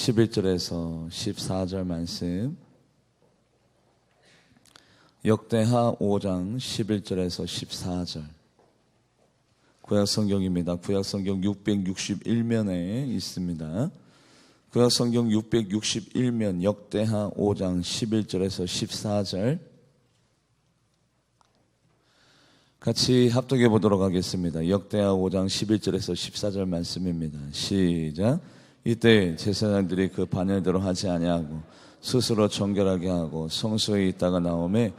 11절에서 14절 말씀, 역대하 5장 11절에서 14절 구약성경입니다. 구약성경 661면에 있습니다. 구약성경 661면 역대하 5장 11절에서 14절 같이 합독해 보도록 하겠습니다. 역대하 5장 11절에서 14절 말씀입니다. 시작. 이때 제사장들이 그 반열대로 하지 아니하고 스스로 정결하게 하고 성소에 있다가 나오매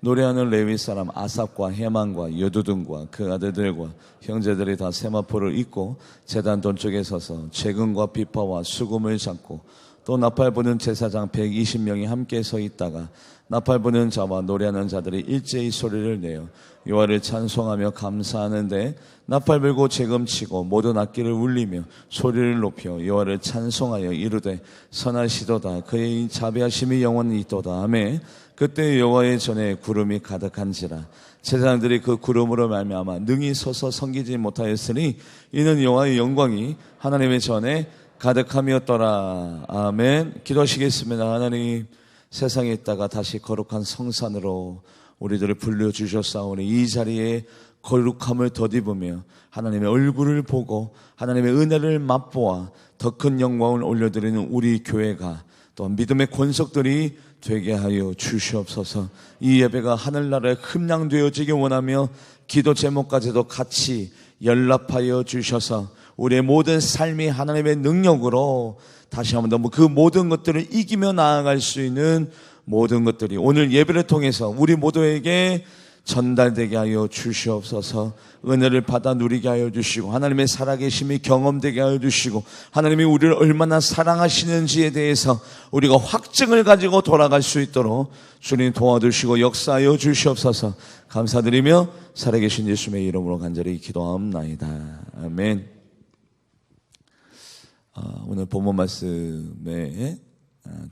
노래하는 레위 사람 아삽과 헤만과 여두둔과 그 아들들과 형제들이 다 세마포를 입고 제단 돈쪽에 서서 재금과 비파와 수금을 잡고 또 나팔 부는 제사장 120명이 함께 서 있다가 나팔 부는 자와 노래하는 자들이 일제히 소리를 내어 여호와를 찬송하며 감사하는데 나팔 불고 재금치고 모든 악기를 울리며 소리를 높여 여호와를 찬송하여 이르되 선하시도다 그의 자비하심이 영원히 있도다. 아멘. 그때 여호와의 전에 구름이 가득한지라 제사장들이 그 구름으로 말미암아 능히 서서 섬기지 못하였으니 이는 여호와의 영광이 하나님의 전에 가득함이었더라. 아멘. 기도하시겠습니다. 하나님, 세상에 있다가 다시 거룩한 성산으로 우리들을 불러주셨사오니 이 자리에 거룩함을 덧입으며 하나님의 얼굴을 보고 하나님의 은혜를 맛보아 더 큰 영광을 올려드리는 우리 교회가 또 믿음의 권속들이 되게 하여 주시옵소서. 이 예배가 하늘나라에 흠양되어지기 원하며 기도 제목까지도 같이 연락하여 주셔서 우리의 모든 삶이 하나님의 능력으로 다시 한번 그 모든 것들을 이기며 나아갈 수 있는 모든 것들이 오늘 예배를 통해서 우리 모두에게 전달되게 하여 주시옵소서. 은혜를 받아 누리게 하여 주시고 하나님의 살아계심이 경험되게 하여 주시고 하나님이 우리를 얼마나 사랑하시는지에 대해서 우리가 확증을 가지고 돌아갈 수 있도록 주님 도와주시고 역사하여 주시옵소서. 감사드리며 살아계신 예수님의 이름으로 간절히 기도하옵나이다. 아멘. 오늘 본문 말씀의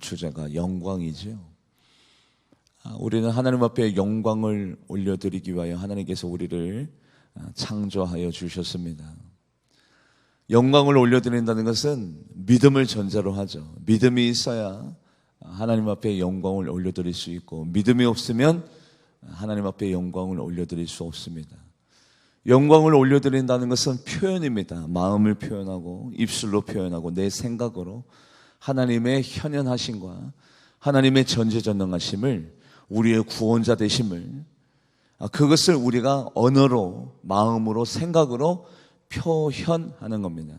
주제가 영광이죠. 우리는 하나님 앞에 영광을 올려드리기 위하여 하나님께서 우리를 창조하여 주셨습니다. 영광을 올려드린다는 것은 믿음을 전제로 하죠. 믿음이 있어야 하나님 앞에 영광을 올려드릴 수 있고 믿음이 없으면 하나님 앞에 영광을 올려드릴 수 없습니다. 영광을 올려드린다는 것은 표현입니다. 마음을 표현하고 입술로 표현하고 내 생각으로 하나님의 현현하심과 하나님의 전지전능하심을 우리의 구원자 되심을 그것을 우리가 언어로 마음으로 생각으로 표현하는 겁니다.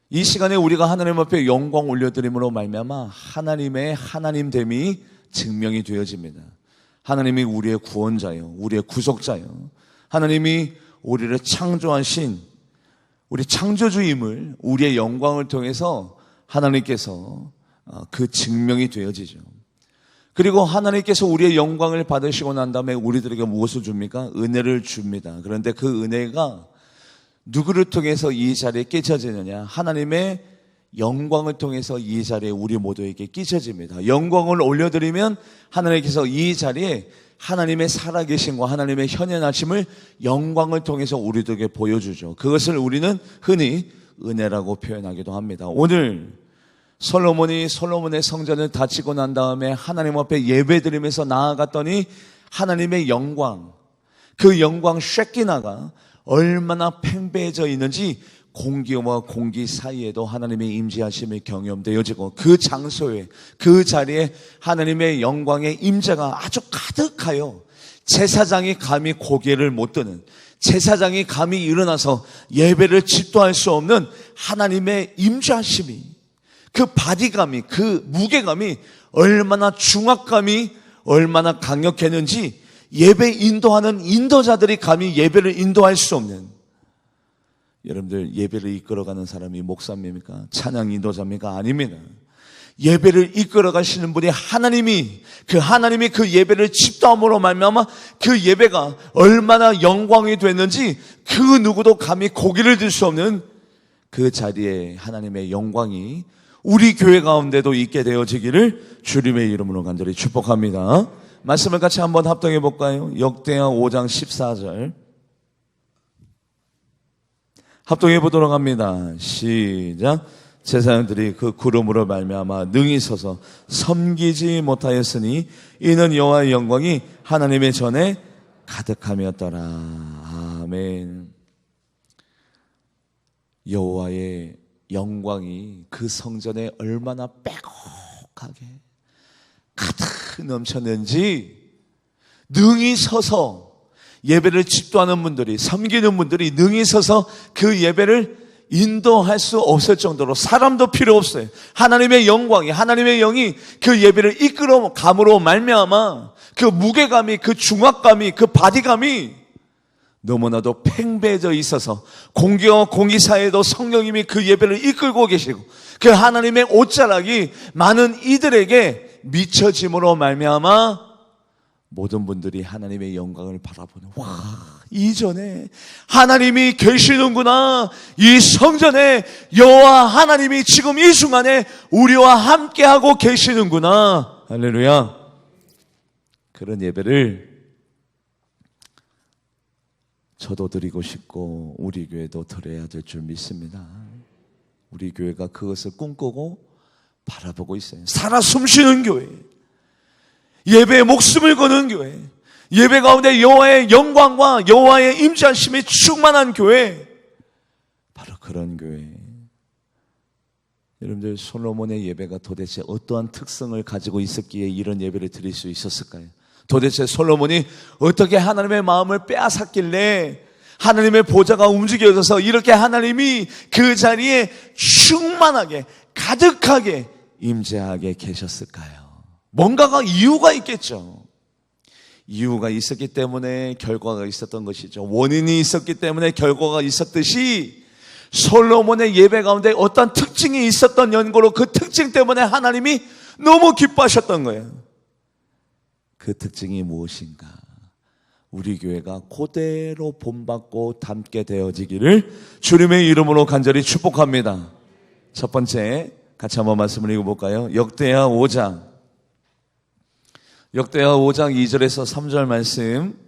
이 시간에 우리가 하나님 앞에 영광 올려드림으로 말미암아 하나님의 하나님됨이 증명이 되어집니다. 하나님이 우리의 구원자요 우리의 구속자요 하나님이 우리를 창조하신 우리 창조주임을 우리의 영광을 통해서 하나님께서 그 증명이 되어지죠. 그리고 하나님께서 우리의 영광을 받으시고 난 다음에 우리들에게 무엇을 줍니까? 은혜를 줍니다. 그런데 그 은혜가 누구를 통해서 이 자리에 끼쳐지느냐? 하나님의 영광을 통해서 이 자리에 우리 모두에게 끼쳐집니다. 영광을 올려드리면 하나님께서 이 자리에 하나님의 살아계심과 하나님의 현현하심을 영광을 통해서 우리들에게 보여주죠. 그것을 우리는 흔히 은혜라고 표현하기도 합니다. 오늘 솔로몬이 솔로몬의 성전을 다치고 난 다음에 하나님 앞에 예배드리면서 나아갔더니 하나님의 영광, 그 영광 쉐키나가 얼마나 팽배해져 있는지 공기와 공기 사이에도 하나님의 임재하심이 경험되어지고 그 장소에 그 자리에 하나님의 영광의 임재가 아주 가득하여 제사장이 감히 고개를 못 드는 제사장이 감히 일어나서 예배를 집도할 수 없는 하나님의 임재하심이 그 바디감이 그 무게감이 얼마나 중압감이 얼마나 강력했는지 예배 인도하는 인도자들이 감히 예배를 인도할 수 없는 여러분들 예배를 이끌어가는 사람이 목사입니까? 찬양 인도자입니까? 아닙니다. 예배를 이끌어 가시는 분이 하나님이 그 예배를 집도함으로 말미암아 그 예배가 얼마나 영광이 됐는지 그 누구도 감히 고개를 들 수 없는 그 자리에 하나님의 영광이 우리 교회 가운데도 있게 되어지기를 주님의 이름으로 간절히 축복합니다. 말씀을 같이 한번 합독해 볼까요? 역대하 5장 14절 합독해 보도록 합니다. 시작. 제사장들이 그 구름으로 말미암아 능히 서서 섬기지 못하였으니 이는 여호와의 영광이 하나님의 전에 가득함이었더라. 아멘. 여호와의 영광이 그 성전에 얼마나 빼곡하게 가득 넘쳤는지 능히 서서 예배를 집도하는 분들이, 섬기는 분들이 능히 서서 그 예배를 인도할 수 없을 정도로 사람도 필요 없어요. 하나님의 영광이, 하나님의 영이 그 예배를 이끌어 감으로 말미암아 그 무게감이, 그 중압감이, 그 바디감이 너무나도 팽배해져 있어서 공기와 공기 사이에도 성령님이 그 예배를 이끌고 계시고 그 하나님의 옷자락이 많은 이들에게 미쳐짐으로 말미암아 모든 분들이 하나님의 영광을 바라보는, 와, 이전에 하나님이 계시는구나, 이 성전에 여호와 하나님이 지금 이 순간에 우리와 함께하고 계시는구나, 할렐루야. 그런 예배를 저도 드리고 싶고 우리 교회도 드려야 될 줄 믿습니다. 우리 교회가 그것을 꿈꾸고 바라보고 있어요. 살아 숨쉬는 교회, 예배에 목숨을 거는 교회, 예배 가운데 여호와의 영광과 여호와의 임재하심이 충만한 교회, 바로 그런 교회. 여러분들, 솔로몬의 예배가 도대체 어떠한 특성을 가지고 있었기에 이런 예배를 드릴 수 있었을까요? 도대체 솔로몬이 어떻게 하나님의 마음을 빼앗았길래 하나님의 보좌가 움직여져서 이렇게 하나님이 그 자리에 충만하게 가득하게 임재하게 계셨을까요? 뭔가가 이유가 있겠죠. 이유가 있었기 때문에 결과가 있었던 것이죠. 원인이 있었기 때문에 결과가 있었듯이 솔로몬의 예배 가운데 어떤 특징이 있었던 연고로 그 특징 때문에 하나님이 너무 기뻐하셨던 거예요. 그 특징이 무엇인가? 우리 교회가 그대로 본받고 담게 되어지기를 주님의 이름으로 간절히 축복합니다. 첫 번째, 같이 한번 말씀을 읽어볼까요? 역대하 5장 2절에서 3절 말씀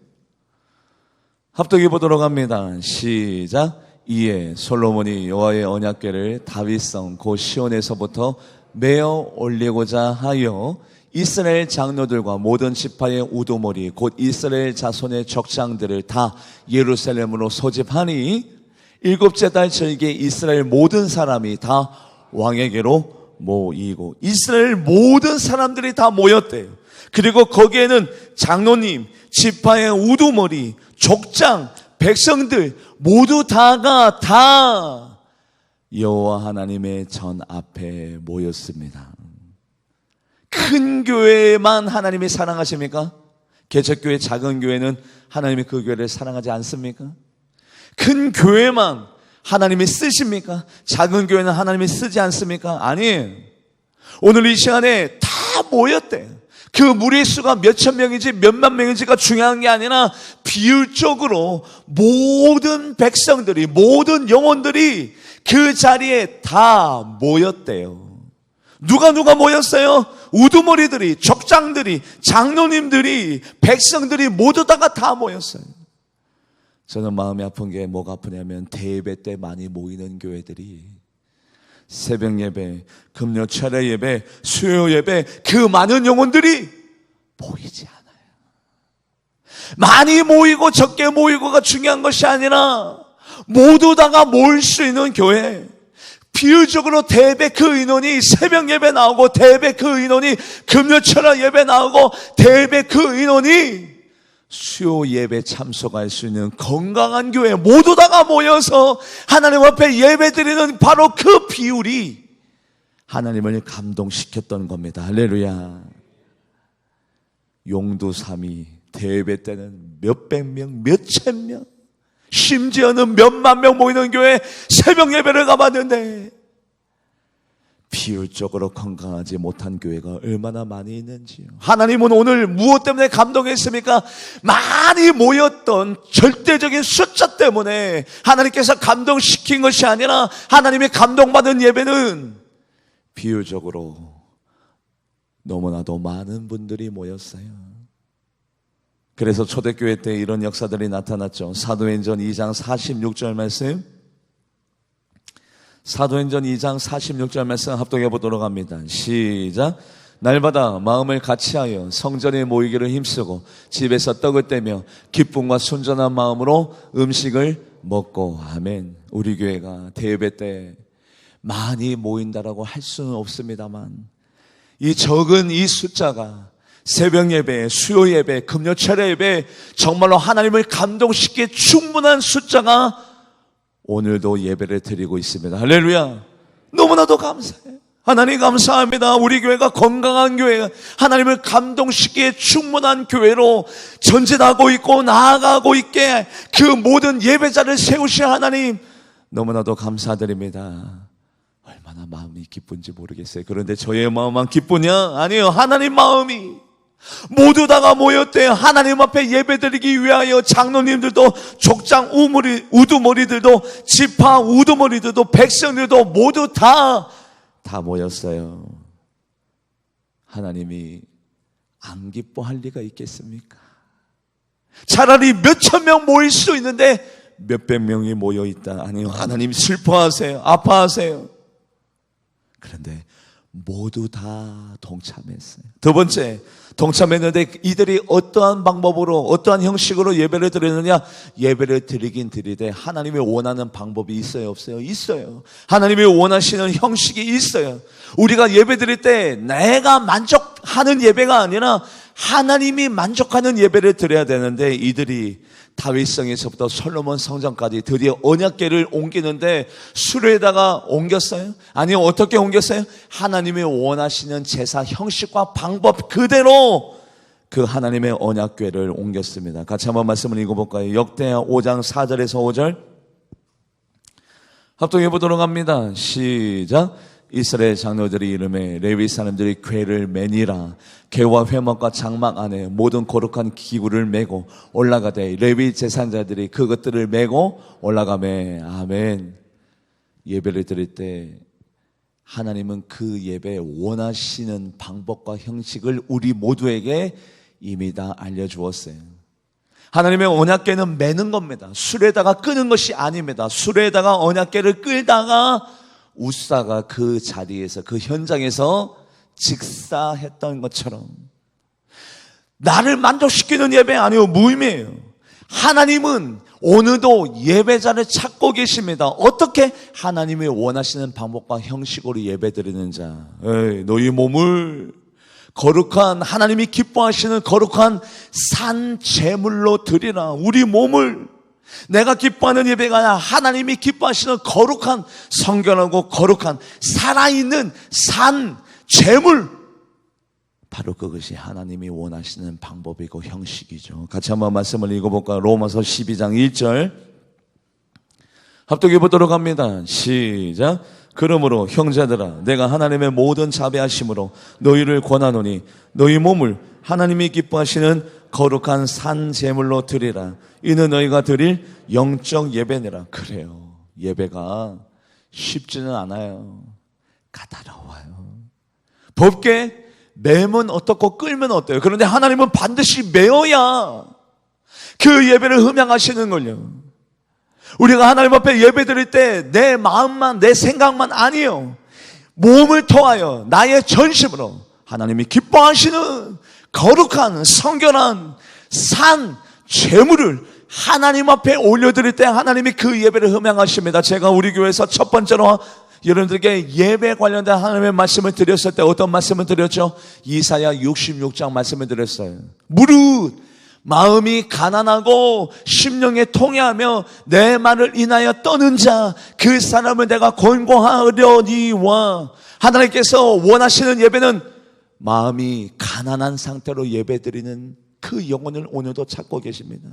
합독해 보도록 합니다. 시작. 이에 솔로몬이 여호와의 언약궤를 다윗성 곧 시온에서부터 메어 올리고자 하여 이스라엘 장로들과 모든 지파의 우두머리 곧 이스라엘 자손의 족장들을 다 예루살렘으로 소집하니 일곱째 달 절기에 이스라엘 모든 사람이 다 왕에게로 모이고, 이스라엘 모든 사람들이 다 모였대요. 그리고 거기에는 장로님, 지파의 우두머리, 족장, 백성들 모두 다가 다 여호와 하나님의 전 앞에 모였습니다. 큰 교회만 하나님이 사랑하십니까? 개척교회, 작은 교회는 하나님이 그 교회를 사랑하지 않습니까? 큰 교회만 하나님이 쓰십니까? 작은 교회는 하나님이 쓰지 않습니까? 아니에요. 오늘 이 시간에 다 모였대요. 그 무리의 수가 몇천 명인지 몇만 명인지가 중요한 게 아니라 비율적으로 모든 백성들이, 모든 영혼들이 그 자리에 다 모였대요. 누가 모였어요? 우두머리들이, 족장들이, 장로님들이, 백성들이 모두 다 모였어요. 저는 마음이 아픈 게 뭐가 아프냐면 대예배 때 많이 모이는 교회들이 새벽 예배, 금요 철야 예배, 수요 예배, 그 많은 영혼들이 모이지 않아요. 많이 모이고 적게 모이고가 중요한 것이 아니라 모두 다가 모일 수 있는 교회. 비율적으로 대예배 그 인원이 새벽 예배 나오고, 대예배 그 인원이 금요 철야 예배 나오고, 대예배 그 인원이 수요 예배 참석할 수 있는 건강한 교회 모두 다가 모여서 하나님 앞에 예배드리는 바로 그 비율이 하나님을 감동시켰던 겁니다. 할렐루야. 용두삼위 대예배 때는 몇백 명, 몇천 명, 심지어는 몇만 명 모이는 교회 새벽 예배를 가봤는데 비율적으로 건강하지 못한 교회가 얼마나 많이 있는지요. 하나님은 오늘 무엇 때문에 감동했습니까? 많이 모였던 절대적인 숫자 때문에 하나님께서 감동시킨 것이 아니라 하나님의 감동받은 예배는 비율적으로 너무나도 많은 분들이 모였어요. 그래서 초대교회 때 이런 역사들이 나타났죠. 사도행전 2장 46절 말씀, 사도행전 2장 46절 말씀 합독해 보도록 합니다. 시작. 날마다 마음을 같이하여 성전에 모이기를 힘쓰고 집에서 떡을 떼며 기쁨과 순전한 마음으로 음식을 먹고. 아멘. 우리 교회가 대예배 때 많이 모인다라고 할 수는 없습니다만, 이 적은 이 숫자가 새벽 예배, 수요 예배, 금요 철야 예배, 정말로 하나님을 감동시키기에 충분한 숫자가 오늘도 예배를 드리고 있습니다. 할렐루야. 너무나도 감사해요. 하나님 감사합니다. 우리 교회가 건강한 교회, 하나님을 감동시키기에 충분한 교회로 전진하고 있고 나아가고 있게 그 모든 예배자를 세우신 하나님 너무나도 감사드립니다. 얼마나 마음이 기쁜지 모르겠어요. 그런데 저의 마음만 기쁘냐? 아니요. 하나님 마음이 모두 다가 모였대요. 하나님 앞에 예배드리기 위하여 장로님들도, 족장 우두머리들도, 지파 우두머리들도, 백성들도 모두 다 모였어요. 하나님이 안 기뻐할 리가 있겠습니까? 차라리 몇천 명 모일 수 있는데 몇백 명이 모여 있다. 아니요. 하나님 슬퍼하세요. 아파하세요. 그런데 모두 다 동참했어요. 두 번째, 동참했는데 이들이 어떠한 방법으로, 어떠한 형식으로 예배를 드리느냐? 예배를 드리긴 드리되 하나님이 원하는 방법이 있어요, 없어요? 있어요. 하나님이 원하시는 형식이 있어요. 우리가 예배 드릴 때 내가 만족하는 예배가 아니라 하나님이 만족하는 예배를 드려야 되는데, 이들이 다윗성에서부터 솔로몬 성전까지 드디어 언약궤를 옮기는데 수레에다가 옮겼어요? 아니요. 어떻게 옮겼어요? 하나님이 원하시는 제사 형식과 방법 그대로 그 하나님의 언약궤를 옮겼습니다. 같이 한번 말씀을 읽어볼까요? 역대하 5장 4절에서 5절 합독해 보도록 합니다. 시작. 이스라엘 장로들이 이름에 레위 사람들이 궤를 매니라. 궤와 회막과 장막 안에 모든 거룩한 기구를 메고 올라가되 레위 제사장들이 그것들을 메고 올라가매. 아멘. 예배를 드릴 때 하나님은 그 예배 원하시는 방법과 형식을 우리 모두에게 이미 다 알려주었어요. 하나님의 언약궤는 매는 겁니다. 수레에다가 끄는 것이 아닙니다. 수레에다가 언약궤를 끌다가 우사가 그 자리에서, 그 현장에서 직사했던 것처럼 나를 만족시키는 예배 아니요, 무의미해요. 하나님은 오늘도 예배자를 찾고 계십니다. 어떻게? 하나님이 원하시는 방법과 형식으로 예배드리는 자. 너희 몸을 거룩한, 하나님이 기뻐하시는 거룩한 산 제물로 드리라. 우리 몸을 내가 기뻐하는 예배가 아니라 하나님이 기뻐하시는 거룩한, 성결하고 거룩한 살아있는 산 제물, 바로 그것이 하나님이 원하시는 방법이고 형식이죠. 같이 한번 말씀을 읽어볼까요? 로마서 12장 1절 합독해 보도록 합니다. 시작. 그러므로 형제들아, 내가 하나님의 모든 자비하심으로 너희를 권하노니 너희 몸을 하나님이 기뻐하시는 거룩한 산 제물로 드리라. 이는 너희가 드릴 영적 예배니라. 그래요. 예배가 쉽지는 않아요. 까다로워요. 법계 매면 어떻고 끌면 어때요? 그런데 하나님은 반드시 매어야 그 예배를 흠양하시는 걸요. 우리가 하나님 앞에 예배 드릴 때 내 마음만, 내 생각만 아니에요. 몸을 통하여 나의 전심으로 하나님이 기뻐하시는 거룩한 성결한 산 제물을 하나님 앞에 올려드릴 때 하나님이 그 예배를 흠양하십니다. 제가 우리 교회에서 첫 번째로 여러분들께 예배 관련된 하나님의 말씀을 드렸을 때 어떤 말씀을 드렸죠? 이사야 66장 말씀을 드렸어요. 무릇 마음이 가난하고 심령에 통해하며 내 말을 인하여 떠는 자, 그 사람을 내가 권고하려니와. 하나님께서 원하시는 예배는 마음이 가난한 상태로 예배드리는 그 영혼을 오늘도 찾고 계십니다.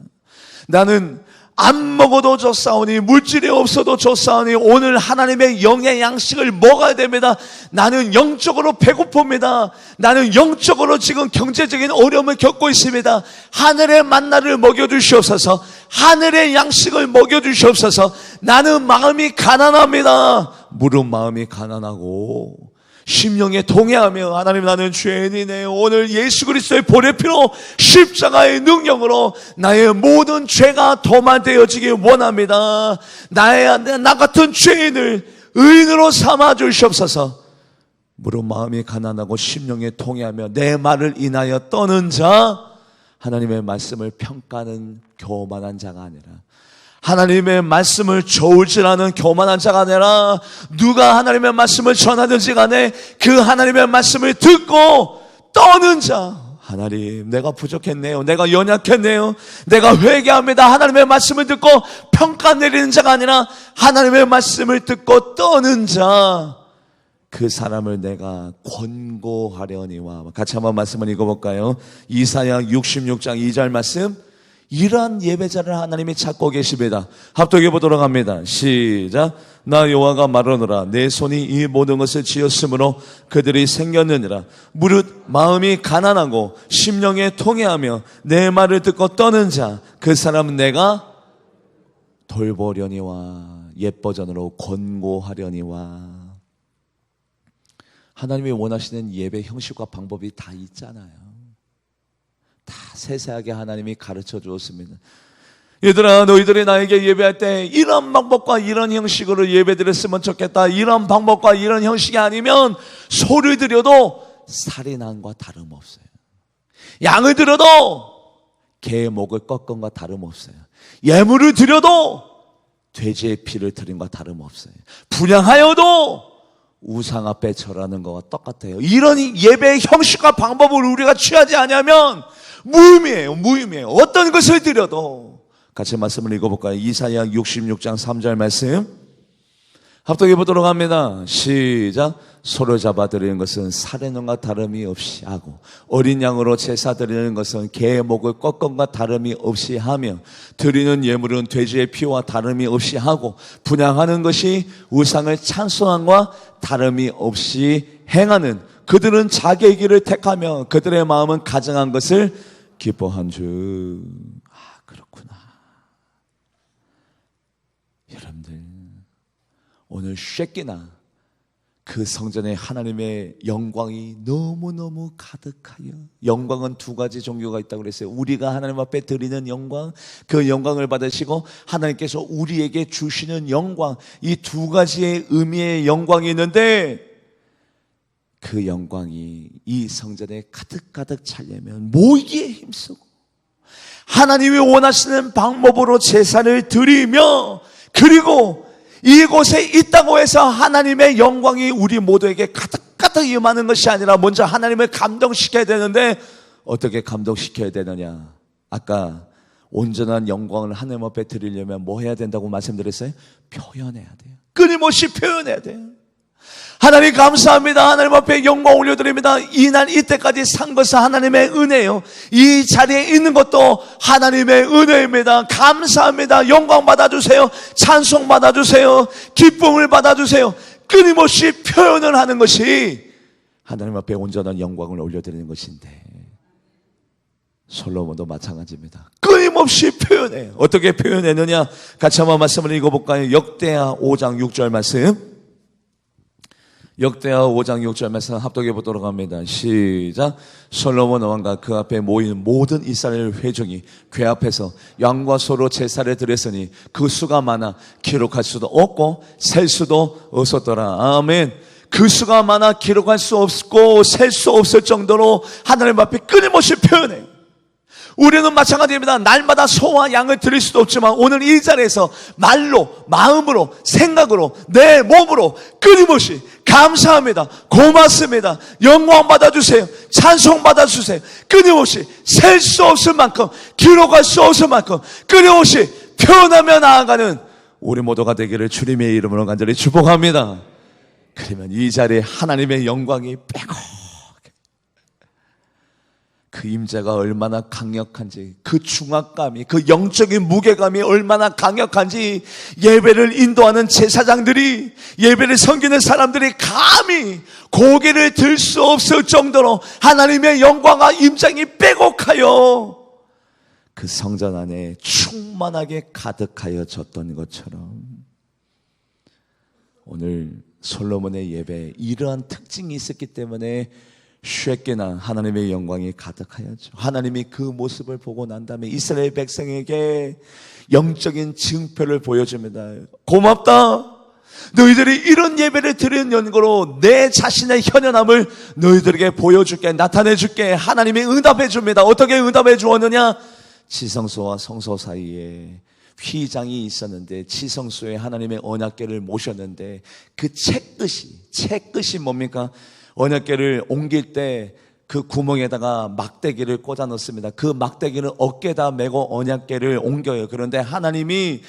나는 안 먹어도 좋사오니 물질이 없어도 좋사오니 오늘 하나님의 영의 양식을 먹어야 됩니다. 나는 영적으로 배고픕니다. 나는 영적으로 지금 경제적인 어려움을 겪고 있습니다. 하늘의 만나를 먹여주시옵소서. 하늘의 양식을 먹여주시옵소서. 나는 마음이 가난합니다. 무릇 마음이 가난하고 심령에 동해하며 하나님 나는 죄인이네요. 오늘 예수 그리스도의 보혈의 피로 십자가의 능력으로 나의 모든 죄가 도말되어지길 원합니다. 나 같은 죄인을 의인으로 삼아 주시옵소서. 무릇 마음이 가난하고 심령에 통해하며 내 말을 인하여 떠는 자, 하나님의 말씀을 평가하는 교만한 자가 아니라, 하나님의 말씀을 저울질하는 교만한 자가 아니라, 누가 하나님의 말씀을 전하든지 간에 그 하나님의 말씀을 듣고 떠는 자, 하나님 내가 부족했네요, 내가 연약했네요, 내가 회개합니다, 하나님의 말씀을 듣고 평가 내리는 자가 아니라 하나님의 말씀을 듣고 떠는 자, 그 사람을 내가 권고하려니와. 같이 한번 말씀을 읽어볼까요? 이사야 66장 2절 말씀. 이러한 예배자를 하나님이 찾고 계십니다. 합독해 보도록 합니다. 시작. 나 여호와가 말하노라. 내 손이 이 모든 것을 지었으므로 그들이 생겼느니라. 무릇 마음이 가난하고 심령에 통해하며 내 말을 듣고 떠는 자, 그 사람은 내가 돌보려니와. 옛 버전으로 권고하려니와. 하나님이 원하시는 예배 형식과 방법이 다 있잖아요. 다 세세하게 하나님이 가르쳐 주었습니다. 얘들아, 너희들이 나에게 예배할 때 이런 방법과 이런 형식으로 예배드렸으면 좋겠다, 이런 방법과 이런 형식이 아니면 소를 드려도 살인한과 다름없어요. 양을 드려도 개의 목을 꺾은 것과 다름없어요. 예물을 드려도 돼지의 피를 드린 것과 다름없어요. 분향하여도 우상 앞에 절하는 것과 똑같아요. 이런 예배의 형식과 방법을 우리가 취하지 않으면 무의미해요. 어떤 것을 드려도. 같이 말씀을 읽어볼까요? 이사야 66장 3절 말씀 합독해 보도록 합니다. 시작. 소를 잡아 드리는 것은 살해는 것과 다름이 없이 하고, 어린 양으로 제사 드리는 것은 개의 목을 꺾은 것과 다름이 없이 하며, 드리는 예물은 돼지의 피와 다름이 없이 하고, 분향하는 것이 우상을 찬송한 것과 다름이 없이 행하는 그들은 자기의 길을 택하며 그들의 마음은 가증한 것을 기뻐한 주. 그렇구나. 여러분들, 오늘 쉐키나 그 성전에 하나님의 영광이 너무너무 가득하여, 영광은 두 가지 종류가 있다고 그랬어요. 우리가 하나님 앞에 드리는 영광, 그 영광을 받으시고 하나님께서 우리에게 주시는 영광, 이 두 가지의 의미의 영광이 있는데, 그 영광이 이 성전에 가득가득 차려면 모이기에 힘쓰고 하나님이 원하시는 방법으로 제사를 드리며, 그리고 이곳에 있다고 해서 하나님의 영광이 우리 모두에게 가득가득 임하는 것이 아니라 먼저 하나님을 감동시켜야 되는데, 어떻게 감동시켜야 되느냐? 아까 온전한 영광을 하나님 앞에 드리려면 뭐 해야 된다고 말씀드렸어요? 표현해야 돼요. 끊임없이 표현해야 돼요. 하나님 감사합니다. 하나님 앞에 영광 올려드립니다. 이날 이때까지 산 것은 하나님의 은혜요. 이 자리에 있는 것도 하나님의 은혜입니다. 감사합니다. 영광 받아주세요. 찬송 받아주세요. 기쁨을 받아주세요. 끊임없이 표현을 하는 것이 하나님 앞에 온전한 영광을 올려드리는 것인데, 솔로몬도 마찬가지입니다. 끊임없이 표현해요. 어떻게 표현했느냐? 같이 한번 말씀을 읽어볼까요? 역대하 5장 6절 말씀. 역대하 5장 6절 말씀 합독해 보도록 합니다. 시작. 솔로몬 왕과 그 앞에 모인 모든 이스라엘 회중이 궤 앞에서 양과 소로 제사를 드렸으니 그 수가 많아 기록할 수도 없고 셀 수도 없었더라. 아멘. 그 수가 많아 기록할 수 없고 셀 수 없을 정도로 하나님 앞에 끊임없이 표현해요. 우리는 마찬가지입니다. 날마다 소와 양을 드릴 수도 없지만 오늘 이 자리에서 말로, 마음으로, 생각으로, 내 몸으로 끊임없이 감사합니다, 고맙습니다, 영광 받아주세요, 찬송 받아주세요, 끊임없이 셀 수 없을 만큼, 기록할 수 없을 만큼 끊임없이 표현하며 나아가는 우리 모두가 되기를 주님의 이름으로 간절히 축복합니다. 그러면 이 자리에 하나님의 영광이 빼고, 그 임재가 얼마나 강력한지, 그 중압감이, 그 영적인 무게감이 얼마나 강력한지, 예배를 인도하는 제사장들이, 예배를 섬기는 사람들이 감히 고개를 들 수 없을 정도로 하나님의 영광과 임장이 빼곡하여 그 성전 안에 충만하게 가득하여졌던 것처럼, 오늘 솔로몬의 예배에 이러한 특징이 있었기 때문에 쉐케나 하나님의 영광이 가득하였죠. 하나님이 그 모습을 보고 난 다음에 이스라엘 백성에게 영적인 증표를 보여줍니다. 고맙다, 너희들이 이런 예배를 드리는 연고로 내 자신의 현연함을 너희들에게 보여줄게, 나타내줄게. 하나님이 응답해 줍니다. 어떻게 응답해 주었느냐? 지성소와 성소 사이에 휘장이 있었는데 지성소에 하나님의 언약궤를 모셨는데 그 채끝이 뭡니까? 언약궤를 옮길 때 그 구멍에다가 막대기를 꽂아 넣습니다. 그 막대기를 어깨에다 메고 언약궤를 옮겨요. 그런데 하나님이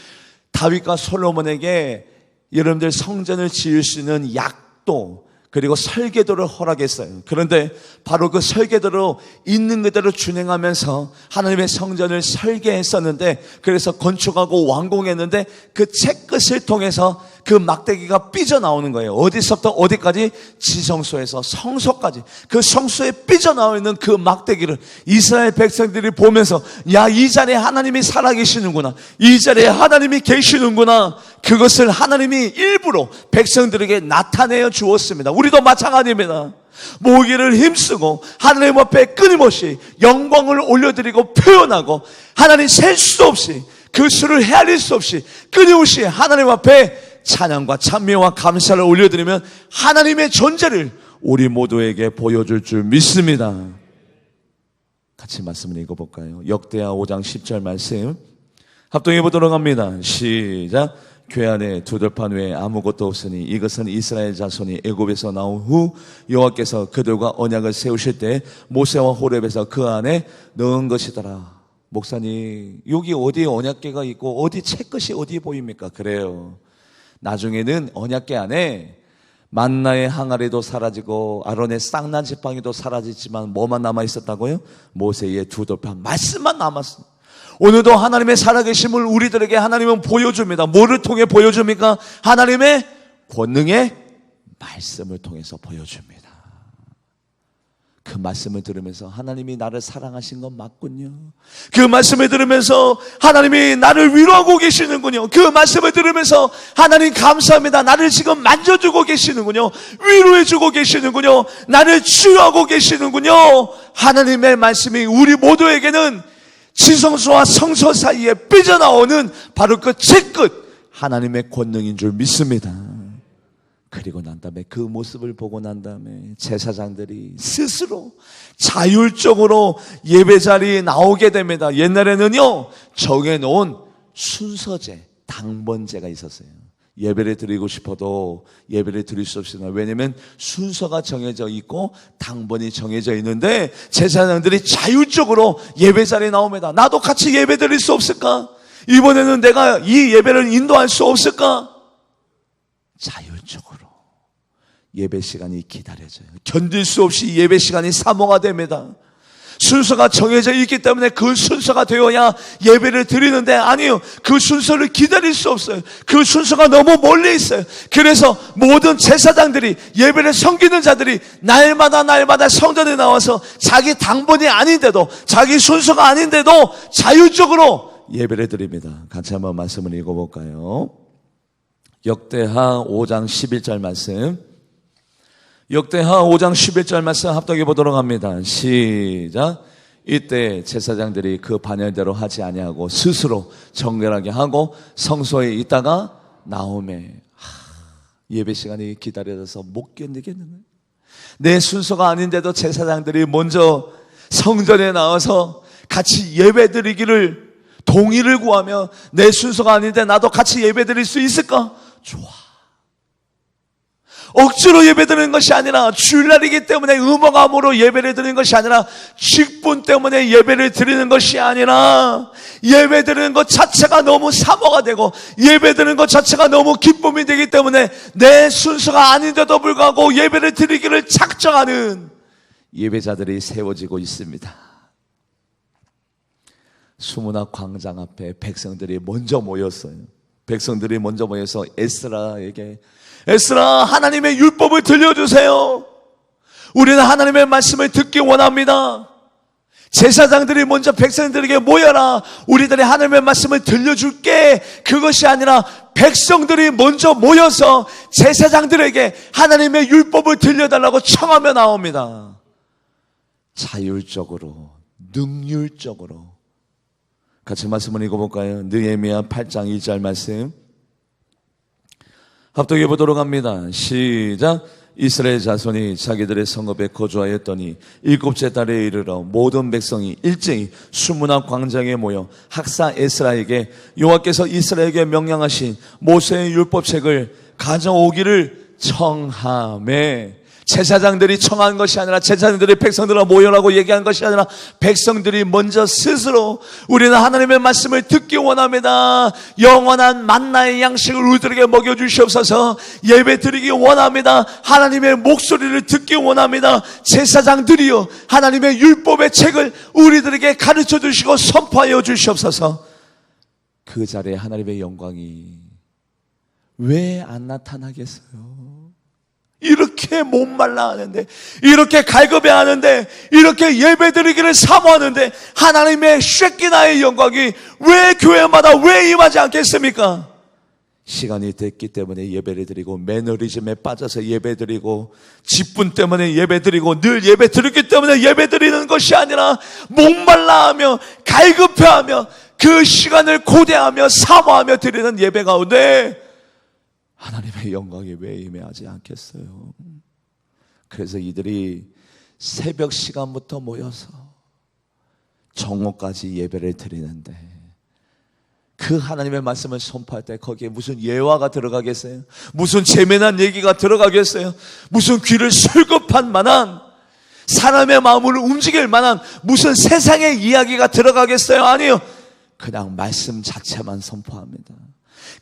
다윗과 솔로몬에게 여러분들 성전을 지을 수 있는 약도 그리고 설계도를 허락했어요. 그런데 바로 그 설계도로 있는 그대로 준행하면서 하나님의 성전을 설계했었는데, 그래서 건축하고 완공했는데 그 채끝을 통해서 그 막대기가 삐져나오는 거예요. 어디서부터 어디까지? 지성소에서 성소까지. 그 성소에 삐져나와 있는 그 막대기를 이스라엘 백성들이 보면서, 야, 이 자리에 하나님이 살아계시는구나, 이 자리에 하나님이 계시는구나, 그것을 하나님이 일부러 백성들에게 나타내어 주었습니다. 우리도 마찬가지입니다. 모기를 힘쓰고 하나님 앞에 끊임없이 영광을 올려드리고 표현하고, 하나님 셀 수 없이, 그 수를 헤아릴 수 없이 끊임없이 하나님 앞에 찬양과 찬미와 감사를 올려드리면 하나님의 존재를 우리 모두에게 보여줄 줄 믿습니다. 같이 말씀을 읽어볼까요? 역대하 5장 10절 말씀 합동해 보도록 합니다. 시작. 궤 안에 두들판 외에 아무것도 없으니 이것은 이스라엘 자손이 애굽에서 나온 후 여호와께서 그들과 언약을 세우실 때 모세와 호렙에서 그 안에 넣은 것이더라. 목사님, 여기 어디에 언약궤가 있고 어디 채끝이 어디에 보입니까? 그래요. 나중에는 언약궤 안에 만나의 항아리도 사라지고 아론의 쌍난 지팡이도 사라졌지만 뭐만 남아 있었다고요? 모세의 두들판 말씀만 남았어요. 오늘도 하나님의 살아계심을 우리들에게 하나님은 보여줍니다. 뭐를 통해 보여줍니까? 하나님의 권능의 말씀을 통해서 보여줍니다. 그 말씀을 들으면서 하나님이 나를 사랑하신 건 맞군요. 그 말씀을 들으면서 하나님이 나를 위로하고 계시는군요. 그 말씀을 들으면서 하나님 감사합니다, 나를 지금 만져주고 계시는군요. 위로해주고 계시는군요. 나를 치유하고 계시는군요. 하나님의 말씀이 우리 모두에게는 지성소와 성소 사이에 삐져나오는 바로 그 채끝, 하나님의 권능인 줄 믿습니다. 그리고 난 다음에 그 모습을 보고 난 다음에 제사장들이 스스로 자율적으로 예배 자리에 나오게 됩니다. 옛날에는요, 정해놓은 순서제, 당번제가 있었어요. 예배를 드리고 싶어도 예배를 드릴 수 없으나, 왜냐하면 순서가 정해져 있고 당번이 정해져 있는데 제사장들이 자율적으로 예배 자리에 나옵니다. 나도 같이 예배 드릴 수 없을까? 이번에는 내가 이 예배를 인도할 수 없을까? 자율적으로 예배 시간이 기다려져요. 견딜 수 없이 예배 시간이 사모가 됩니다. 순서가 정해져 있기 때문에 그 순서가 되어야 예배를 드리는데, 아니요, 그 순서를 기다릴 수 없어요. 그 순서가 너무 멀리 있어요. 그래서 모든 제사장들이, 예배를 섬기는 자들이 날마다 성전에 나와서 자기 당번이 아닌데도, 자기 순서가 아닌데도 자율적으로 예배를 드립니다. 같이 한번 말씀을 읽어볼까요? 역대하 5장 11절 말씀, 역대하 5장 11절 말씀 합독해 보도록 합니다. 시작. 이때 제사장들이 그 반열대로 하지 아니하고 스스로 정결하게 하고 성소에 있다가 나오매. 예배 시간이 기다려져서 못 견디겠는 거예요. 내 순서가 아닌데도 제사장들이 먼저 성전에 나와서 같이 예배 드리기를 동의를 구하며, 내 순서가 아닌데 나도 같이 예배 드릴 수 있을까? 좋아. 억지로 예배드리는 것이 아니라, 주일날이기 때문에 음악함으로 예배를 드리는 것이 아니라, 직분 때문에 예배를 드리는 것이 아니라, 예배드리는 것 자체가 너무 사모가 되고 예배드리는 것 자체가 너무 기쁨이 되기 때문에 내 순서가 아닌데도 불구하고 예배를 드리기를 작정하는 예배자들이 세워지고 있습니다. 수문화 광장 앞에 백성들이 먼저 모였어요. 백성들이 먼저 모여서 에스라에게, 에스라, 하나님의 율법을 들려주세요. 우리는 하나님의 말씀을 듣기 원합니다. 제사장들이 먼저 백성들에게 모여라, 우리들이 하나님의 말씀을 들려줄게. 그것이 아니라 백성들이 먼저 모여서 제사장들에게 하나님의 율법을 들려달라고 청하며 나옵니다. 자율적으로, 능률적으로. 같이 말씀을 읽어볼까요? 느헤미야 8장 2절 말씀 합독해 보도록 합니다. 시작. 이스라엘 자손이 자기들의 성읍에 거주하였더니 일곱째 달에 이르러 모든 백성이 일제히 수문학 광장에 모여 학사 에스라에게 여호와께서 이스라엘에게 명령하신 모세의 율법책을 가져오기를 청하매, 제사장들이 청한 것이 아니라, 제사장들이 백성들과 모여라고 얘기한 것이 아니라 백성들이 먼저 스스로 우리는 하나님의 말씀을 듣기 원합니다. 영원한 만나의 양식을 우리들에게 먹여주시옵소서. 예배 드리기 원합니다. 하나님의 목소리를 듣기 원합니다. 제사장들이요, 하나님의 율법의 책을 우리들에게 가르쳐 주시고 선포하여 주시옵소서. 그 자리에 하나님의 영광이 왜 안 나타나겠어요? 이렇게 목말라 하는데, 이렇게 갈급해 하는데, 이렇게 예배드리기를 사모하는데 하나님의 쉐키나의 영광이 왜 교회마다 왜 임하지 않겠습니까? 시간이 됐기 때문에 예배를 드리고, 매너리즘에 빠져서 예배드리고, 직분 때문에 예배드리고, 늘 예배드리기 때문에 예배드리는 것이 아니라 목말라하며 갈급해하며 그 시간을 고대하며 사모하며 드리는 예배 가운데 하나님의 영광이 왜 임하지 않겠어요? 그래서 이들이 새벽 시간부터 모여서 정오까지 예배를 드리는데, 그 하나님의 말씀을 선포할 때 거기에 무슨 예화가 들어가겠어요? 무슨 재미난 얘기가 들어가겠어요? 무슨 귀를 술급한 만한, 사람의 마음을 움직일 만한 무슨 세상의 이야기가 들어가겠어요? 아니요. 그냥 말씀 자체만 선포합니다.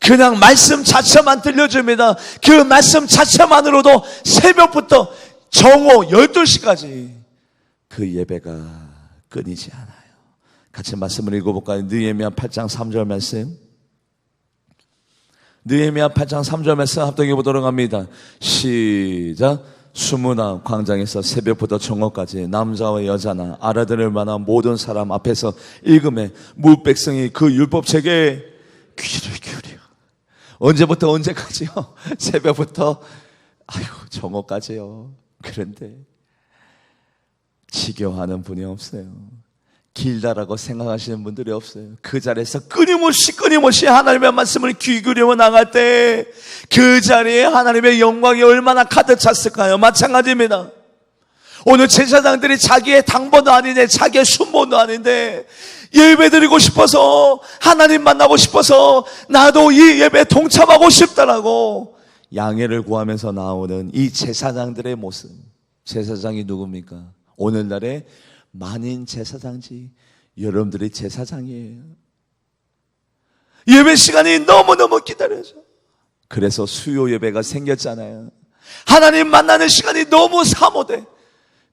그냥 말씀 자체만 들려줍니다. 그 말씀 자체만으로도 새벽부터 정오 12시까지 그 예배가 끊이지 않아요. 같이 말씀을 읽어볼까요? 느헤미야 8장 3절 말씀. 느헤미야 8장 3절 말씀 합독해 보도록 합니다. 시작. 수문학 광장에서 새벽부터 정오까지 남자와 여자나 알아들을 만한 모든 사람 앞에서 읽음에 무백성이 그 율법책에 귀를 기울여. 언제부터 언제까지요? 새벽부터 정오까지요. 그런데 지겨워하는 분이 없어요. 길다라고 생각하시는 분들이 없어요. 그 자리에서 끊임없이 하나님의 말씀을 귀 기울여 나갈 때 그 자리에 하나님의 영광이 얼마나 가득 찼을까요? 마찬가지입니다. 오늘 제사장들이 자기의 당번도 아닌데, 자기의 순번도 아닌데 예배드리고 싶어서, 하나님 만나고 싶어서 나도 이 예배에 동참하고 싶다라고 양해를 구하면서 나오는 이 제사장들의 모습. 제사장이 누굽니까? 오늘날의 만인 제사장지, 여러분들이 제사장이에요. 예배 시간이 너무너무 기다려져. 그래서 수요 예배가 생겼잖아요. 하나님 만나는 시간이 너무 사모돼.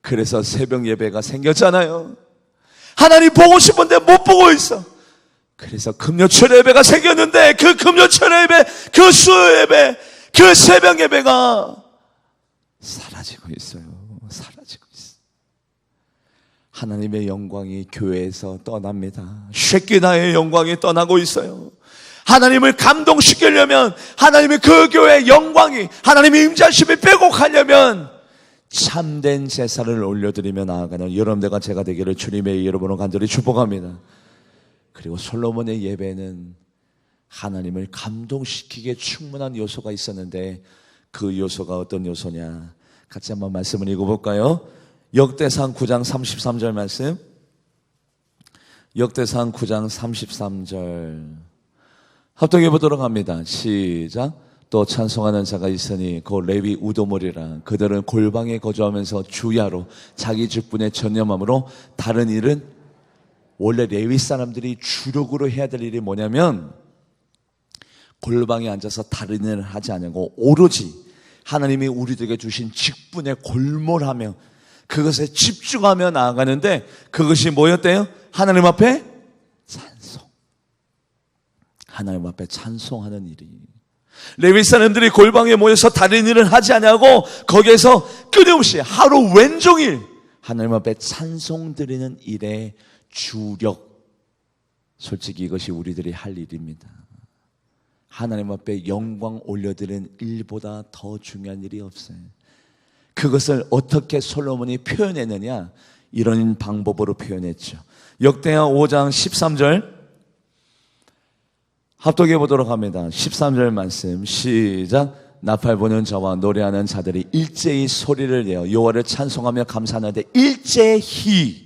그래서 새벽 예배가 생겼잖아요. 하나님 보고 싶은데 못 보고 있어. 그래서 금요철 예배가 생겼는데 그 금요철 예배, 그 수요 예배, 그 새벽 예배가 사라지고 있어요. 사라지고 있어요. 하나님의 영광이 교회에서 떠납니다. 쉐키나의 영광이 떠나고 있어요. 하나님을 감동시키려면, 하나님의 그 교회의 영광이, 하나님의 임재하심이 빼곡하려면 참된 제사를 올려드리며 나아가는 여러분들과 제가 되기를 주님의 여러분을 간절히 축복합니다. 그리고 솔로몬의 예배는 하나님을 감동시키기에 충분한 요소가 있었는데, 그 요소가 어떤 요소냐? 같이 한번 말씀을 읽어볼까요? 역대상 9장 33절 말씀. 역대상 9장 33절 합독해 보도록 합니다. 시작. 또 찬송하는 자가 있으니 그 레위 우도머리라. 그들은 골방에 거주하면서 주야로 자기 직분에 전념함으로 다른 일은, 원래 레위 사람들이 주력으로 해야 될 일이 뭐냐면 골방에 앉아서 다른 일을 하지 않고 오로지 하나님이 우리들에게 주신 직분에 골몰하며 그것에 집중하며 나아가는데, 그것이 뭐였대요? 하나님 앞에 찬송. 하나님 앞에 찬송하는 일이. 레위 사람들이 골방에 모여서 다른 일을 하지 않냐고 거기에서 끊임없이 하루 왼종일 하나님 앞에 찬송 드리는 일의 주력. 솔직히 이것이 우리들이 할 일입니다. 하나님 앞에 영광 올려드리는 일보다 더 중요한 일이 없어요. 그것을 어떻게 솔로몬이 표현했느냐? 이런 방법으로 표현했죠. 역대하 5장 13절 합독해 보도록 합니다. 13절 말씀 시작. 나팔 부는 자와 노래하는 자들이 일제히 소리를 내어 여호와를 찬송하며 감사하는데, 일제히.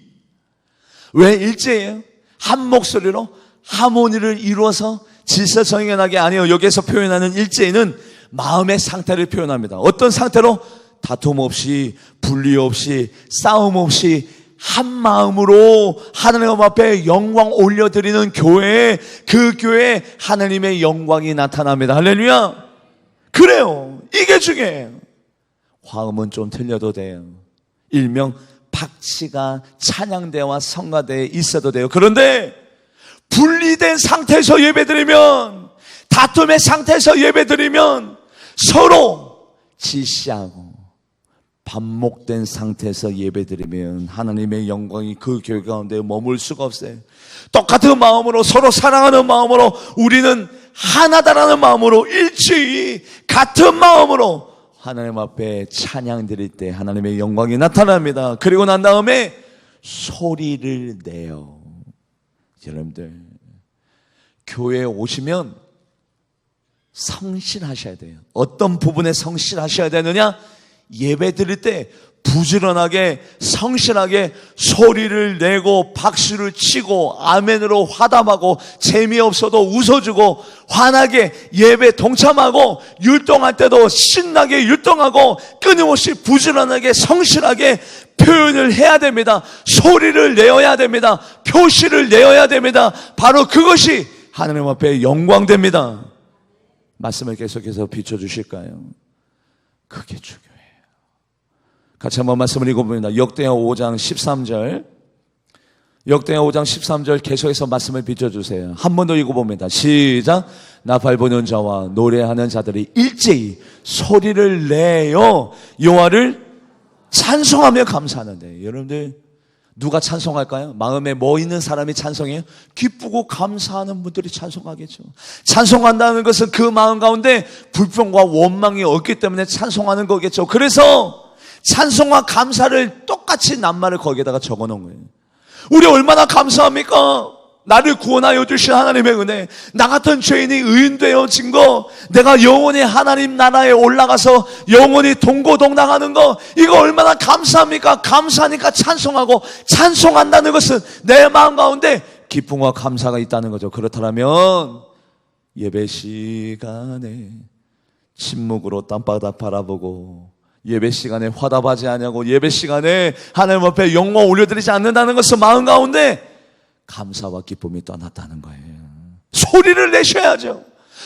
왜 일제예요? 한 목소리로 하모니를 이루어서 질서정연하게. 아니에요. 여기에서 표현하는 일제히는 마음의 상태를 표현합니다. 어떤 상태로? 다툼 없이, 분리 없이, 싸움 없이 한 마음으로 하나님 앞에 영광 올려드리는 교회에, 그 교회에 하나님의 영광이 나타납니다. 할렐루야. 그래요. 이게 중요해요. 화음은 좀 틀려도 돼요. 일명 박치가 찬양대와 성가대에 있어도 돼요. 그런데 분리된 상태에서 예배드리면, 다툼의 상태에서 예배드리면 서로 지시하고 반목된 상태에서 예배드리면 하나님의 영광이 그 교회 가운데 머물 수가 없어요. 똑같은 마음으로, 서로 사랑하는 마음으로, 우리는 하나다라는 마음으로 일치히 같은 마음으로 하나님 앞에 찬양 드릴 때 하나님의 영광이 나타납니다. 그리고 난 다음에 소리를 내요. 여러분들, 교회에 오시면 성실하셔야 돼요. 어떤 부분에 성실하셔야 되느냐? 예배 드릴 때 부지런하게 성실하게 소리를 내고 박수를 치고 아멘으로 화답하고, 재미없어도 웃어주고 환하게 예배 동참하고, 율동할 때도 신나게 율동하고 끊임없이 부지런하게 성실하게 표현을 해야 됩니다. 소리를 내어야 됩니다. 표시를 내어야 됩니다. 바로 그것이 하나님 앞에 영광됩니다. 말씀을 계속해서 비춰주실까요? 그게 중요해요. 같이 한번 말씀을 읽어봅니다. 역대하 5장 13절. 역대하 5장 13절 계속해서 말씀을 비춰주세요. 한 번 더 읽어봅니다. 시작. 나팔 부는 자와 노래하는 자들이 일제히 소리를 내어 여호와를 찬송하며 감사하는데, 여러분들 누가 찬송할까요? 마음에 뭐 있는 사람이 찬송해요? 기쁘고 감사하는 분들이 찬송하겠죠. 찬송한다는 것은 그 마음 가운데 불평과 원망이 없기 때문에 찬송하는 거겠죠. 그래서 찬송과 감사를 똑같이 낱말을 거기에다가 적어놓은 거예요. 우리 얼마나 감사합니까? 나를 구원하여 주신 하나님의 은혜, 나 같은 죄인이 의인되어진 거, 내가 영원히 하나님 나라에 올라가서 영원히 동고동락하는 거, 이거 얼마나 감사합니까? 감사하니까 찬송하고, 찬송한다는 것은 내 마음 가운데 기쁨과 감사가 있다는 거죠. 그렇다면 예배 시간에 침묵으로 땅바닥 바라보고, 예배 시간에 화답하지 않냐고, 예배 시간에 하나님 앞에 영광 올려드리지 않는다는 것은 마음 가운데 감사와 기쁨이 떠났다는 거예요. 소리를 내셔야죠.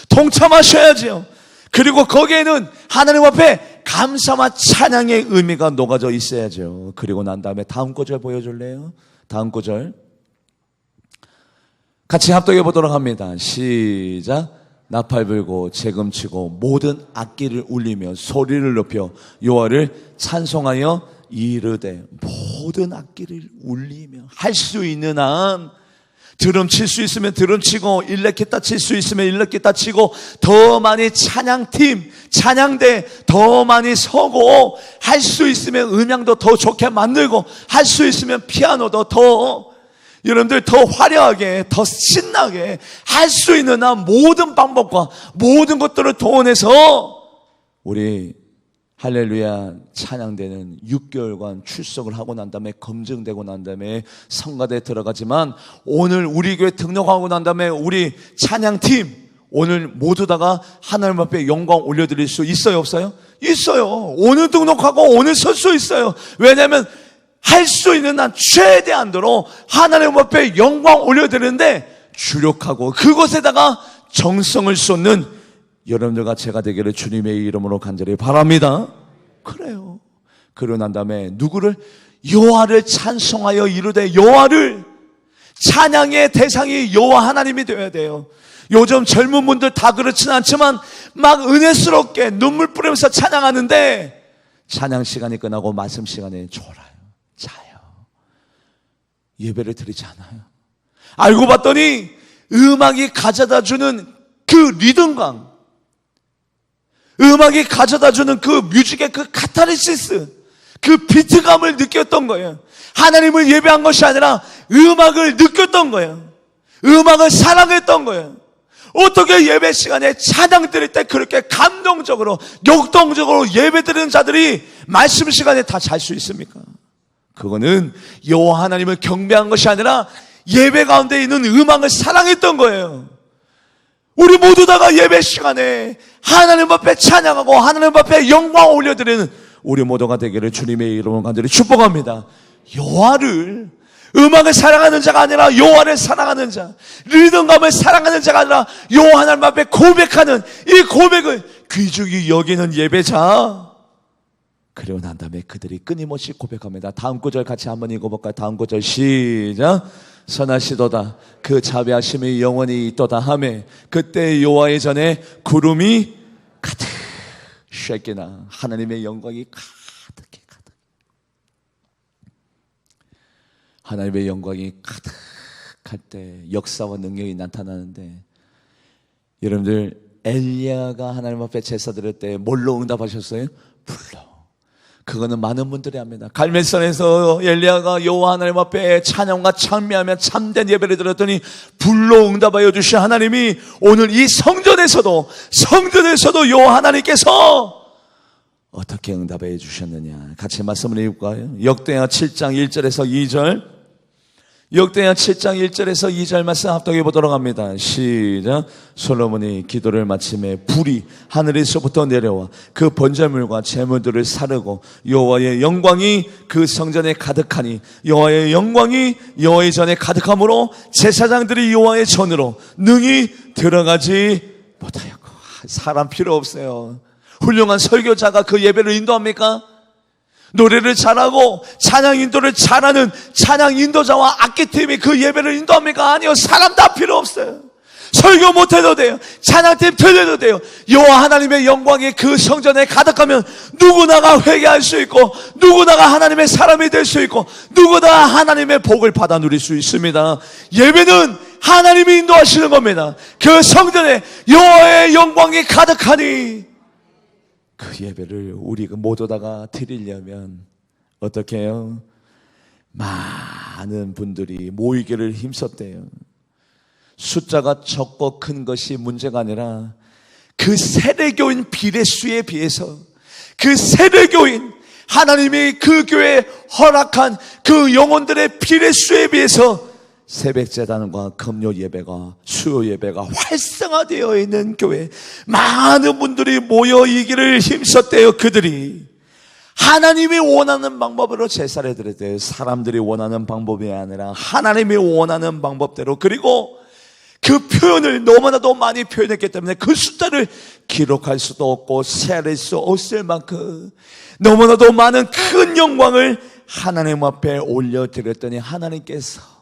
동참하셔야죠. 그리고 거기에는 하나님 앞에 감사와 찬양의 의미가 녹아져 있어야죠. 그리고 난 다음에 다음 구절 보여줄래요? 다음 구절 같이 합독해 보도록 합니다. 시작. 나팔 불고 재금치고 모든 악기를 울리며 소리를 높여 여호와를 찬송하여 이르되, 모든 악기를 울리며, 할 수 있는 한 드럼 칠 수 있으면 드럼 치고, 일렉기타 칠 수 있으면 일렉기타 치고, 더 많이 찬양팀, 찬양대 더 많이 서고, 할 수 있으면 음향도 더 좋게 만들고, 할 수 있으면 피아노도 더, 여러분들 더 화려하게, 더 신나게 할 수 있는 한 모든 방법과 모든 것들을 동원해서 우리 할렐루야 찬양대는 6개월간 출석을 하고 난 다음에 검증되고 난 다음에 성가대에 들어가지만, 오늘 우리 교회 등록하고 난 다음에 우리 찬양팀 오늘 모두 다가 하나님 앞에 영광 올려드릴 수 있어요, 없어요? 있어요. 오늘 등록하고 오늘 설 수 있어요. 왜냐하면 할 수 있는 한 최대한도로 하나님 앞에 영광 올려드리는데 주력하고, 그것에다가 정성을 쏟는 여러분들과 제가 되기를 주님의 이름으로 간절히 바랍니다. 그래요. 그러고 난 다음에 누구를? 여호와를 찬송하여 이르되, 여호와를, 찬양의 대상이 여호와 하나님이 되어야 돼요. 요즘 젊은 분들 다 그렇지는 않지만 막 은혜스럽게 눈물 뿌리면서 찬양하는데, 찬양 시간이 끝나고 말씀 시간에 졸아요, 자요, 예배를 드리지 않아요. 알고 봤더니 음악이 가져다주는 그 리듬감, 음악이 가져다주는 그 뮤직의 그 카타르시스, 그 비트감을 느꼈던 거예요. 하나님을 예배한 것이 아니라 음악을 느꼈던 거예요. 음악을 사랑했던 거예요. 어떻게 예배 시간에 찬양 드릴 때 그렇게 감동적으로 역동적으로 예배 드리는 자들이 말씀 시간에 다 잘 수 있습니까? 그거는 여호와 하나님을 경배한 것이 아니라 예배 가운데 있는 음악을 사랑했던 거예요. 우리 모두 다가 예배 시간에 하나님 앞에 찬양하고 하나님 앞에 영광을 올려드리는 우리 모두가 되기를 주님의 이름으로 간절히 축복합니다. 여호와를, 음악을 사랑하는 자가 아니라 여호와를 사랑하는 자, 리듬감을 사랑하는 자가 아니라 여호와 하나님 앞에 고백하는 이 고백을 귀중히 여기는 예배자. 그리고 난 다음에 그들이 끊임없이 고백합니다. 다음 구절 같이 한번 읽어볼까요? 다음 구절 시작. 선하시도다 그 자비하심이 영원히 있도다 하매 그때 여호와의 전에 구름이 가득 쉐키나 하나님의 영광이 가득해. 하나님의 영광이 가득할 때 역사와 능력이 나타나는데, 여러분들 엘리야가 하나님 앞에 제사 드릴 때 뭘로 응답하셨어요? 불로. 그거는 많은 분들이 합니다. 갈멜산에서 엘리야가 여호와 하나님 앞에 찬양과 찬미하며 참된 예배를 드렸더니 불로 응답하여 주신 하나님이 오늘 이 성전에서도 여호와 하나님께서 어떻게 응답해 주셨느냐, 같이 말씀을 읽을까요? 역대하 7장 1절에서 2절, 역대하 7장 1절에서 2절 말씀 합독해 보도록 합니다. 시작. 솔로몬이 기도를 마침에 불이 하늘에서부터 내려와 그 번제물과 제물들을 사르고 여호와의 영광이 그 성전에 가득하니 여호와의 영광이 여호와의 전에 가득함으로 제사장들이 여호와의 전으로 능히 들어가지 못하였고. 사람 필요 없어요. 훌륭한 설교자가 그 예배를 인도합니까? 노래를 잘하고 찬양 인도를 잘하는 찬양 인도자와 악기팀이 그 예배를 인도합니까? 아니요. 사람 다 필요 없어요. 설교 못해도 돼요. 찬양팀 틀려도 돼요. 여호와 하나님의 영광이 그 성전에 가득하면 누구나가 회개할 수 있고 누구나가 하나님의 사람이 될 수 있고 누구나 하나님의 복을 받아 누릴 수 있습니다. 예배는 하나님이 인도하시는 겁니다. 그 성전에 여호와의 영광이 가득하니 그 예배를 우리가 모두 다가 드리려면 어떻게 해요? 많은 분들이 모이기를 힘썼대요. 숫자가 적고 큰 것이 문제가 아니라 그 세례교인 비례수에 비해서, 그 세례교인 하나님이 그 교회에 허락한 그 영혼들의 비례수에 비해서 새벽재단과 금요 예배가, 수요 예배가 활성화되어 있는 교회, 많은 분들이 모여 이기를 힘썼대요. 그들이 하나님이 원하는 방법으로 제사를 드렸대요. 사람들이 원하는 방법이 아니라 하나님이 원하는 방법대로. 그리고 그 표현을 너무나도 많이 표현했기 때문에 그 숫자를 기록할 수도 없고 세할 수 없을 만큼 너무나도 많은 큰 영광을 하나님 앞에 올려드렸더니 하나님께서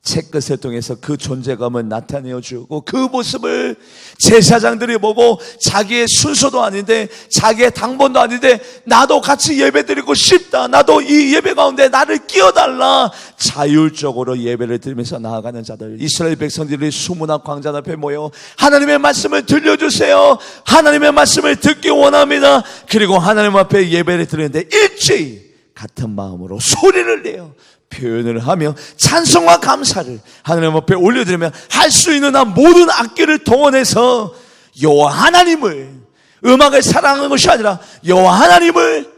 채끝을 통해서 그 존재감을 나타내어주고 그 모습을 제사장들이 보고 자기의 순서도 아닌데 자기의 당번도 아닌데 나도 같이 예배드리고 싶다, 나도 이 예배 가운데 나를 끼워달라, 자율적으로 예배를 드리면서 나아가는 자들, 이스라엘 백성들이 수문학 광장 앞에 모여 하나님의 말씀을 들려주세요, 하나님의 말씀을 듣기 원합니다. 그리고 하나님 앞에 예배를 드리는데 일제히 같은 마음으로 소리를 내요. 표현을 하며 찬송과 감사를 하나님 앞에 올려드리면 할 수 있는 한 모든 악기를 동원해서 여호와 하나님을, 음악을 사랑하는 것이 아니라 여호와 하나님을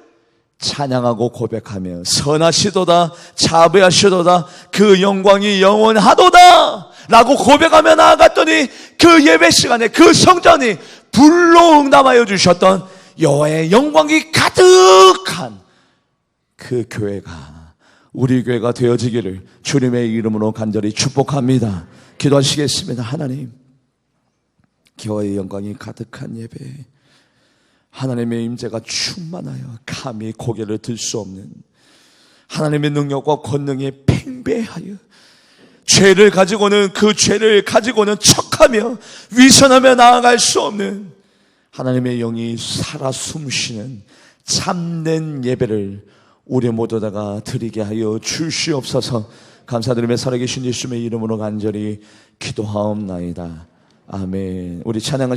찬양하고 고백하며 선하시도다 자비하시도다 그 영광이 영원하도다 라고 고백하며 나아갔더니 그 예배 시간에 그 성전이 불로 응답하여 주셨던 여호와의 영광이 가득한 그 교회가 우리 교회가 되어지기를 주님의 이름으로 간절히 축복합니다. 기도하시겠습니다. 하나님, 여호와의 영광이 가득한 예배, 하나님의 임재가 충만하여 감히 고개를 들 수 없는 하나님의 능력과 권능에 팽배하여 죄를 가지고는 그 죄를 가지고는 척하며 위선하며 나아갈 수 없는 하나님의 영이 살아 숨쉬는 참된 예배를 우리 모두 다가 드리게 하여 주시옵소서. 감사드리며 살아계신 예수님의 이름으로 간절히 기도하옵나이다. 아멘. 우리 찬양을